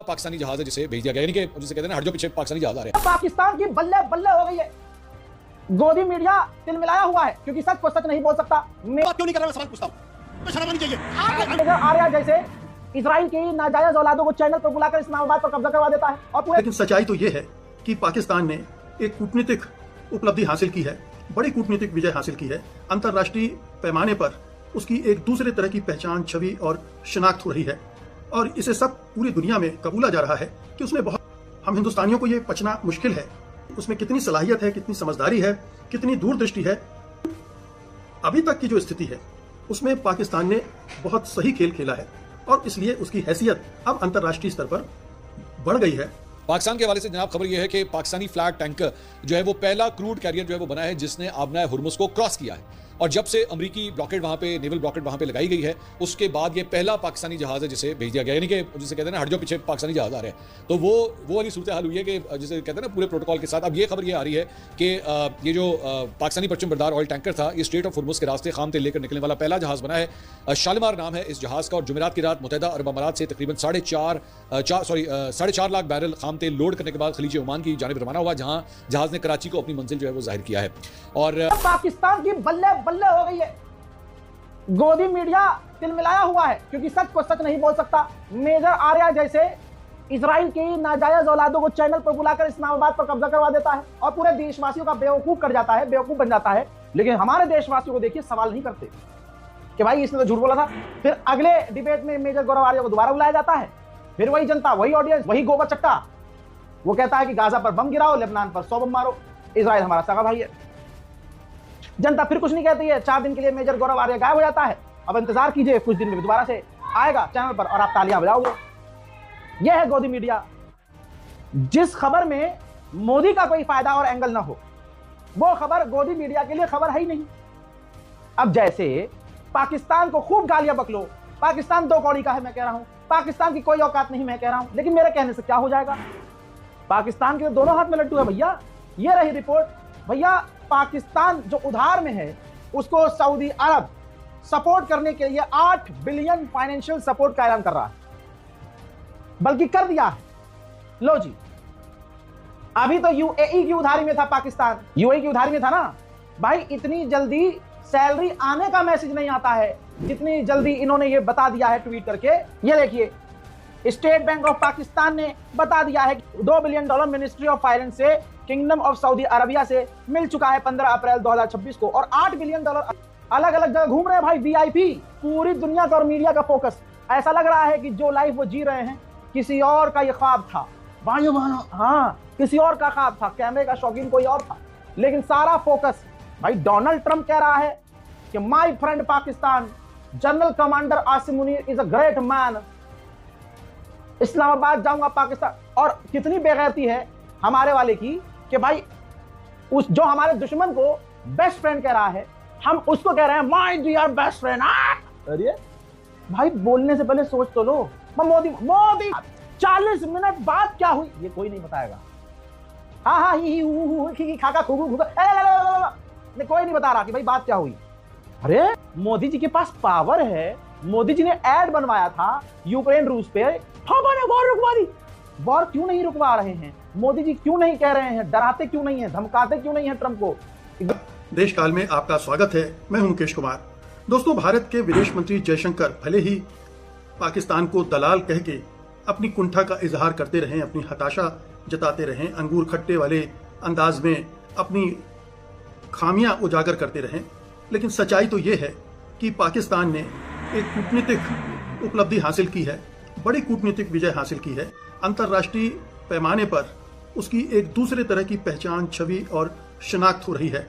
पाकिस्तानी जहाज है जिसे भेज दिया गया, यानी कि जिसे कहते हैं ना हट जो पीछे पाकिस्तानी जहाज आ रहे हैं। पाकिस्तान की बल्ले बल्ले हो गई है। गोदी मीडिया तिलमिलाया हुआ है क्योंकि सच को सच नहीं बोल सकता। बात क्यों नहीं कर रहा? मैं सवाल पूछता हूं, तो शर्म आनी चाहिए। आर्या जैसे इजराइल की नाजायज औलादों को चैनल पर बुलाकर इस्लामाबाद पर कब्जा करवा देता है और पूरे। लेकिन सच्चाई तो ये है कि पाकिस्तान ने एक कूटनीतिक उपलब्धि हासिल की है, बड़ी कूटनीतिक विजय हासिल की है। अंतर्राष्ट्रीय पैमाने पर उसकी एक दूसरे तरह की पहचान, छवि और शिनाख्त हो रही है और इसे सब पूरी दुनिया में कबूला जा रहा है कि उसने बहुत, हम हिंदुस्तानियों को ये पचना मुश्किल है, उसमें कितनी सलाहियत है, कितनी समझदारी है, कितनी दूरदृष्टि है। अभी तक की जो स्थिति है उसमें पाकिस्तान ने बहुत सही खेल खेला है और इसलिए उसकी हैसियत अब अंतर्राष्ट्रीय स्तर पर बढ़ गई है। पाकिस्तान के हवाले से जनाब खबर यह है कि पाकिस्तानी फ्लैग टैंकर जो है वो पहला क्रूड कैरियर जो है वो बना है जिसने आबना हुर्मुज को क्रॉस किया है। और जब से अमरीकी ब्लॉकेड वहां पे, नेवल ब्लॉकेड वहां पे लगाई गई है, उसके बाद ये पहला पाकिस्तानी जहाज है जिसे भेज दिया गया, यानी कि जिसे कहते हैं ना हट जो पीछे पाकिस्तानी जहाज आ रहे हैं। तो वो वाली सूरत हाल हुई है कि जिसे कहते हैं ना पूरे प्रोटोकॉल के साथ। अब ये खबर ये आ रही है कि ये जो पाकिस्तानी परचम बरदार ऑयल टैंकर था, ये स्ट्रेट ऑफ हुर्मुज के रास्ते खाम तेल लेकर निकलने वाला पहला जहाज बना है। शालिमार नाम है इस जहाज का और जुमेरात की रात मुत्तहिदा अरब अमारात से तकरीबन 4.5 लाख बैरल खाम तेल लोड करने के बाद खलीज ओमान की जानिब रवाना हुआ, जहां जहाज ने कराची को अपनी मंजिल जो है वो जाहिर किया है। और पाकिस्तान की बल्ले बल्ले हो गई है। गोदी मीडिया तिलमिलाया हुआ है क्योंकि सच को सच नहीं बोल सकता। मेजर आर्या जैसे इजराइल की नाजायज औलादों को चैनल पर बुलाकर इस्लामाबाद पर कब्जा करवा देता है और पूरे देशवासियों का बेवकूफ कर जाता है, बेवकूफ बन जाता है। लेकिन हमारे देशवासियों को देखिए सवाल नहीं करते कि भाई इसने तो झूठ बोला था। फिर अगले डिबेट में मेजर गौरव आर्या को दोबारा बुलाया जाता है, फिर वही जनता, वही ऑडियंस, वही गोबर चट्टा। वो कहता है कि गाजा पर बम गिराओ, लेबनान पर 100 बम मारो, इजराइल हमारा सगा भाई है। जनता फिर कुछ नहीं कहती है। 4 दिन के लिए मेजर गौरव आर्या गायब हो जाता है। अब इंतजार कीजिए, कुछ दिन में दोबारा से आएगा चैनल पर और आप तालियां बजाओगे। यह है गोदी मीडिया। जिस खबर में मोदी का कोई फायदा और एंगल ना हो, वो खबर गोदी मीडिया के लिए खबर है ही नहीं। अब जैसे पाकिस्तान को खूब गालियां बकलो, पाकिस्तान 2 कौड़ी का है, मैं कह रहा हूं पाकिस्तान की कोई औकात नहीं, मैं कह रहा हूं, लेकिन मेरे कहने से क्या हो जाएगा? पाकिस्तान के दोनों हाथ में लड्डू है भैया। ये रही रिपोर्ट भैया। पाकिस्तान जो उधार में है उसको सऊदी अरब सपोर्ट करने के लिए 8 बिलियन फाइनेंशियल सपोर्ट का ऐलान कर रहा है, बल्कि कर दिया है। लो जी, अभी तो यूएई की उधारी में था पाकिस्तान, यूएई की उधारी में था ना भाई। इतनी जल्दी सैलरी आने का मैसेज नहीं आता है जितनी जल्दी इन्होंने ये बता दिया है ट्वीट करके। ये देखिए, स्टेट बैंक ऑफ पाकिस्तान ने बता दिया है कि $2 बिलियन मिनिस्ट्री ऑफ फाइनेंस से किंगडम ऑफ सऊदी अरबिया से मिल चुका है 15 अप्रैल 2026 को। और $8 बिलियन अलग अलग जगह घूम रहे हैं भाई वीआईपी। पूरी दुनिया का और मीडिया का फोकस, ऐसा लग रहा है कि जो लाइफ वो जी रहे हैं किसी और का ये ख्वाब था भाइयों बहनों। हाँ, किसी और का ख्वाब था, कैमरे का शौकीन कोई और था, लेकिन सारा फोकस भाई डोनाल्ड ट्रंप कह रहा है कि my friend Pakistan, general commander Asim Munir is a great man, Islamabad जाऊंगा पाकिस्तान। और कितनी बेगैरती है हमारे वाले की कि भाई उस जो हमारे दुश्मन को बेस्ट फ्रेंड कह रहा है, हम उसको कह रहे हैं माय डियर बेस्ट फ्रेंड। अरे भाई, बोलने से पहले सोच तो लो। मोदी 40 मिनट बाद क्या हुई ये कोई नहीं बताएगा। हाँ हाँ, ही खाका खूबू कोई नहीं बता रहा कि भाई बात क्या हुई। अरे मोदी जी के पास पावर है, मोदी जी ने ऐड बनवाया था यूक्रेन रूस पे, हमने वॉर रुकवा दी। वॉर क्यों नहीं रुकवा रहे हैं? मोदी जी क्यों नहीं कह रहे हैं? डराते क्यों नहीं हैं? धमकाते क्यों नहीं हैं ट्रंप को? देश काल में आपका स्वागत है। मैं हूं मुकेश कुमार। दोस्तों, भारत के विदेश मंत्री जयशंकर भले ही पाकिस्तान को दलाल कह के अपनी कुंठा का इजहार करते रहे, अपनी हताशा जताते रहे, अंगूर खट्टे वाले अंदाज में अपनी खामियां उजागर करते रहे, लेकिन सच्चाई तो ये है कि पाकिस्तान ने एक कूटनीतिक उपलब्धि हासिल की है, बड़ी कूटनीतिक विजय हासिल की है। अंतर्राष्ट्रीय पैमाने पर उसकी एक दूसरे तरह की पहचान, छवि और शिनाख्त हो रही है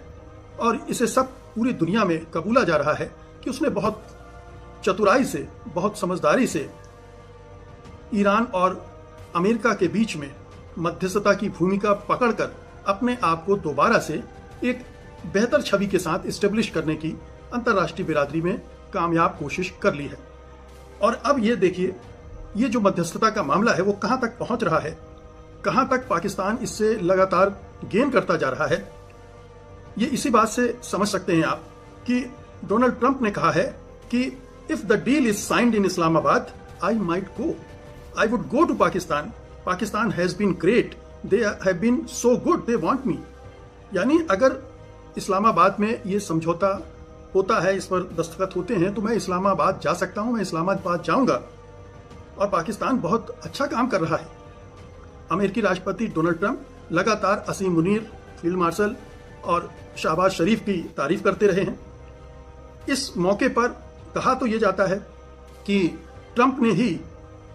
और इसे सब पूरी दुनिया में कबूला जा रहा है कि उसने बहुत चतुराई से, बहुत समझदारी से ईरान और अमेरिका के बीच में मध्यस्थता की भूमिका पकड़कर अपने आप को दोबारा से एक बेहतर छवि के साथ इस्टेब्लिश करने की अंतर्राष्ट्रीय बिरादरी में कामयाब कोशिश कर ली है। और अब ये देखिए, ये जो मध्यस्थता का मामला है वो कहां तक पहुंच रहा है, कहां तक पाकिस्तान इससे लगातार गेन करता जा रहा है। ये इसी बात से समझ सकते हैं आप कि डोनाल्ड ट्रंप ने कहा है कि if the deal is signed in Islamabad I might go. I would go to Pakistan. Pakistan has been great. They have been so good. They want me. यानी अगर इस्लामाबाद में ये समझौता होता है, इस पर दस्तखत होते हैं, तो मैं इस्लामाबाद जा सकता हूं, मैं इस्लामाबाद जाऊंगा। और पाकिस्तान बहुत अच्छा काम कर रहा है। अमेरिकी राष्ट्रपति डोनाल्ड ट्रंप लगातार असीम मुनीर, फील्ड मार्शल और शहबाज शरीफ की तारीफ करते रहे हैं। इस मौके पर कहा तो ये जाता है कि ट्रंप ने ही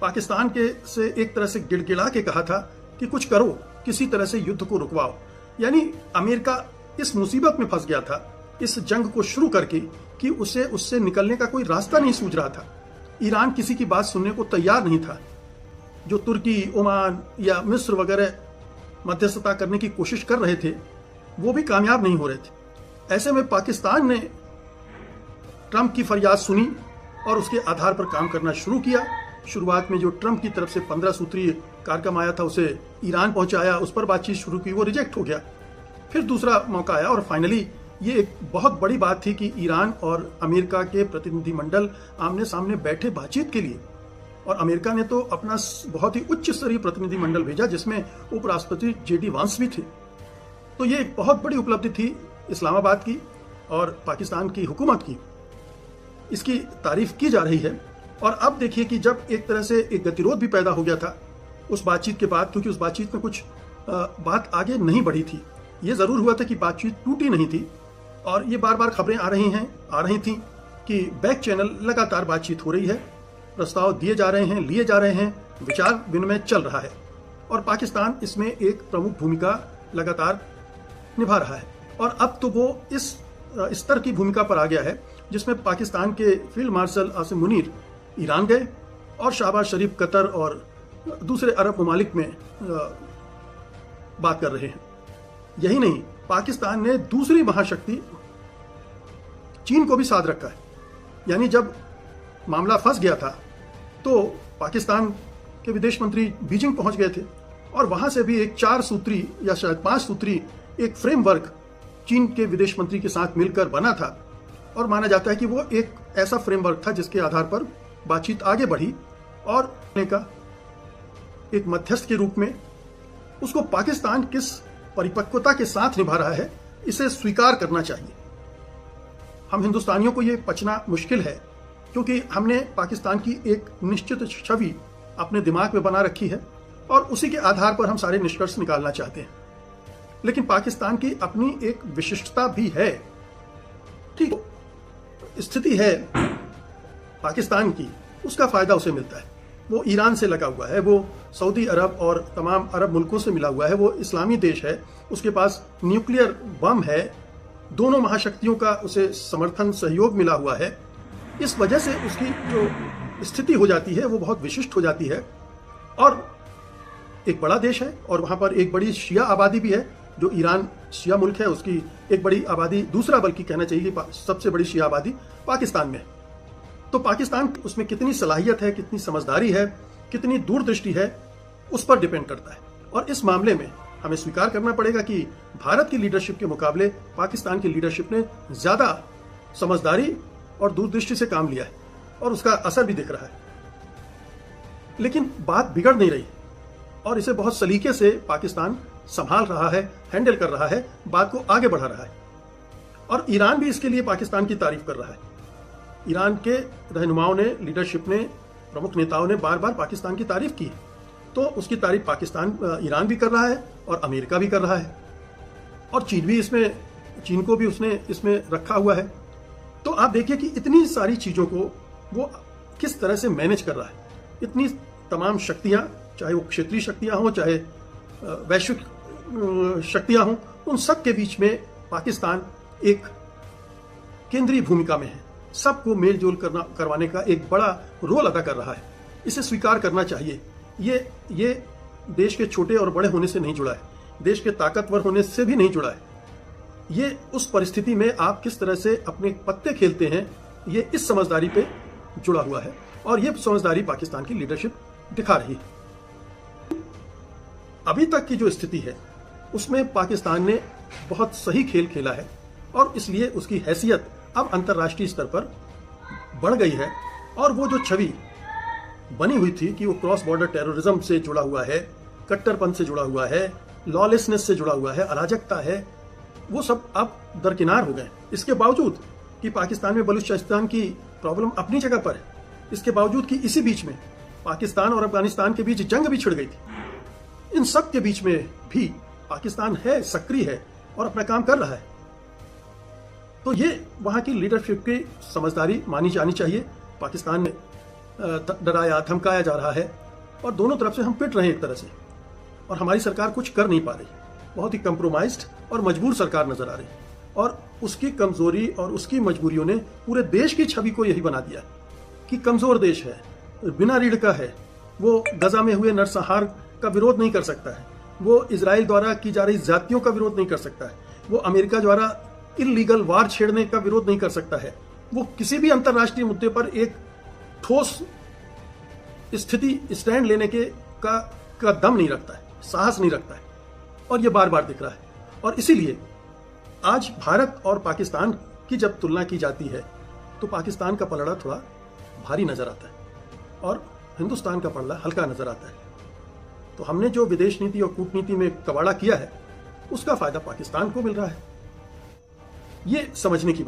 पाकिस्तान के से एक तरह से गिड़गिड़ा के कहा था कि कुछ करो, किसी तरह से युद्ध को रुकवाओ। यानी अमेरिका इस मुसीबत में फंस गया था इस जंग को शुरू करके कि उसे उससे निकलने का कोई रास्ता नहीं सूझ रहा था। ईरान किसी की बात सुनने को तैयार नहीं था। जो तुर्की, ओमान या मिस्र वगैरह मध्यस्थता करने की कोशिश कर रहे थे, वो भी कामयाब नहीं हो रहे थे। ऐसे में पाकिस्तान ने ट्रंप की फरियाद सुनी और उसके आधार पर काम करना शुरू किया। शुरुआत में जो ट्रंप की तरफ से 15 सूत्रीय कार्यक्रम आया था, उसे ईरान पहुंचाया, उस पर बातचीत शुरू की, वो रिजेक्ट हो गया। फिर दूसरा मौका आया और फाइनली ये एक बहुत बड़ी बात थी कि ईरान और अमेरिका के प्रतिनिधिमंडल आमने सामने बैठे बातचीत के लिए। और अमेरिका ने तो अपना बहुत ही उच्च स्तरीय प्रतिनिधिमंडल भेजा, जिसमें उपराष्ट्रपति जेडी वांस भी थे। तो ये एक बहुत बड़ी उपलब्धि थी इस्लामाबाद की और पाकिस्तान की हुकूमत की। इसकी तारीफ की जा रही है। और अब देखिए कि जब एक तरह से एक गतिरोध भी पैदा हो गया था उस बातचीत के बाद, क्योंकि उस बातचीत में कुछ बात आगे नहीं बढ़ी थी। ये जरूर हुआ था कि बातचीत टूटी नहीं थी। और ये बार बार खबरें आ रही थी कि बैक चैनल लगातार बातचीत हो रही है, प्रस्ताव दिए जा रहे हैं, लिए जा रहे हैं, विचार विनिमय चल रहा है। और पाकिस्तान इसमें एक प्रमुख भूमिका लगातार निभा रहा है। और अब तो वो इस स्तर की भूमिका पर आ गया है जिसमें पाकिस्तान के field marshal Asim Munir Iran गए और शहबाज शरीफ कतर और दूसरे अरब ममालिक में बात कर रहे हैं। यही नहीं, पाकिस्तान ने दूसरी महाशक्ति चीन को भी साथ रखा है। यानी जब मामला फंस गया था तो पाकिस्तान के विदेश मंत्री बीजिंग पहुंच गए थे और वहां से भी एक 4 सूत्री या शायद 5 सूत्री एक फ्रेमवर्क चीन के विदेश मंत्री के साथ मिलकर बना था। और माना जाता है कि वो एक ऐसा फ्रेमवर्क था जिसके आधार पर बातचीत आगे बढ़ी और का एक मध्यस्थ के रूप में उसको पाकिस्तान किस परिपक्वता के साथ निभा रहा है, इसे स्वीकार करना चाहिए। हम हिंदुस्तानियों को ये पचना मुश्किल है क्योंकि हमने पाकिस्तान की एक निश्चित छवि अपने दिमाग में बना रखी है और उसी के आधार पर हम सारे निष्कर्ष निकालना चाहते हैं। लेकिन पाकिस्तान की अपनी एक विशिष्टता भी है। ठीक स्थिति है पाकिस्तान की, उसका फायदा उसे मिलता है। वो ईरान से लगा हुआ है, वो सऊदी अरब और तमाम अरब मुल्कों से मिला हुआ है, वो इस्लामी देश है, उसके पास न्यूक्लियर बम है, दोनों महाशक्तियों का उसे समर्थन सहयोग मिला हुआ है। इस वजह से उसकी जो स्थिति हो जाती है वो बहुत विशिष्ट हो जाती है। और एक बड़ा देश है और वहाँ पर एक बड़ी शिया आबादी भी है। जो ईरान शिया मुल्क है उसकी एक बड़ी आबादी, दूसरा बल्कि कहना चाहिए कि सबसे बड़ी शिया आबादी पाकिस्तान में है। तो पाकिस्तान उसमें कितनी सलाहियत है, कितनी समझदारी है, कितनी दूरदृष्टि है, उस पर डिपेंड करता है। और इस मामले में हमें स्वीकार करना पड़ेगा कि भारत की लीडरशिप के मुकाबले पाकिस्तान की लीडरशिप ने ज्यादा समझदारी और दूरदृष्टि से काम लिया है और उसका असर भी दिख रहा है। लेकिन बात बिगड़ नहीं रही और इसे बहुत सलीके से पाकिस्तान संभाल रहा है, हैंडल कर रहा है, बात को आगे बढ़ा रहा है। और ईरान भी इसके लिए पाकिस्तान की तारीफ कर रहा है। ईरान के रहनुमाओं ने, लीडरशिप ने, प्रमुख नेताओं ने बार बार पाकिस्तान की तारीफ की। तो उसकी तारीफ पाकिस्तान, ईरान भी कर रहा है और अमेरिका भी कर रहा है और चीन को भी उसने इसमें रखा हुआ है। तो आप देखिए कि इतनी सारी चीजों को वो किस तरह से मैनेज कर रहा है। इतनी तमाम शक्तियां, चाहे वो क्षेत्रीय शक्तियां हों, चाहे वैश्विक शक्तियां हों, उन सब के बीच में पाकिस्तान एक केंद्रीय भूमिका में है। सबको मेलजोल करवाने का एक बड़ा रोल अदा कर रहा है। इसे स्वीकार करना चाहिए। ये देश के छोटे और बड़े होने से नहीं जुड़ा है, देश के ताकतवर होने से भी नहीं जुड़ा है। ये उस परिस्थिति में आप किस तरह से अपने पत्ते खेलते हैं, ये इस समझदारी पे जुड़ा हुआ है और ये समझदारी पाकिस्तान की लीडरशिप दिखा रही है। अभी तक की जो स्थिति है उसमें पाकिस्तान ने बहुत सही खेल खेला है और इसलिए उसकी हैसियत अब अंतर्राष्ट्रीय स्तर पर बढ़ गई है। और वो जो छवि बनी हुई थी कि वो क्रॉस बॉर्डर टेररिज्म से जुड़ा हुआ है, कट्टरपंथ से जुड़ा हुआ है, लॉलेसनेस से जुड़ा हुआ है, अराजकता है, वो सब अब दरकिनार हो गए। इसके बावजूद कि पाकिस्तान में बलूचिस्तान की प्रॉब्लम अपनी जगह पर है, इसके बावजूद कि इसी बीच में पाकिस्तान और अफगानिस्तान के बीच जंग भी छिड़ गई थी, इन सब के बीच में भी पाकिस्तान है, सक्रिय है और अपना काम कर रहा है। तो ये वहां की लीडरशिप की समझदारी मानी जानी चाहिए। पाकिस्तान में डराया धमकाया जा रहा है और दोनों तरफ से हम पिट रहे हैं एक तरह से, और हमारी सरकार कुछ कर नहीं पा रही। बहुत ही कंप्रोमाइज्ड और मजबूर सरकार नजर आ रही, और उसकी कमजोरी और उसकी मजबूरियों ने पूरे देश की छवि को यही बना दिया कि कमजोर देश है, बिना रीढ़ का है, वो गजा में हुए नरसंहार का विरोध नहीं कर सकता है, वो इजराइल द्वारा की जा रही ज्यादतियों का विरोध नहीं कर सकता है, वो अमेरिका द्वारा इलीगल वार छेड़ने का विरोध नहीं कर सकता है, वो किसी भी अंतर्राष्ट्रीय मुद्दे पर एक ठोस स्थिति स्टैंड लेने का दम नहीं रखता है, साहस नहीं रखता है, और ये बार बार दिख रहा है। और इसीलिए आज भारत और पाकिस्तान की जब तुलना की जाती है तो पाकिस्तान का पलड़ा थोड़ा भारी नजर आता है और हिंदुस्तान का पलड़ा हल्का नजर आता है। तो हमने जो विदेश नीति और कूटनीति में कबाड़ा किया है, उसका फायदा पाकिस्तान को मिल रहा है। ये समझने की बात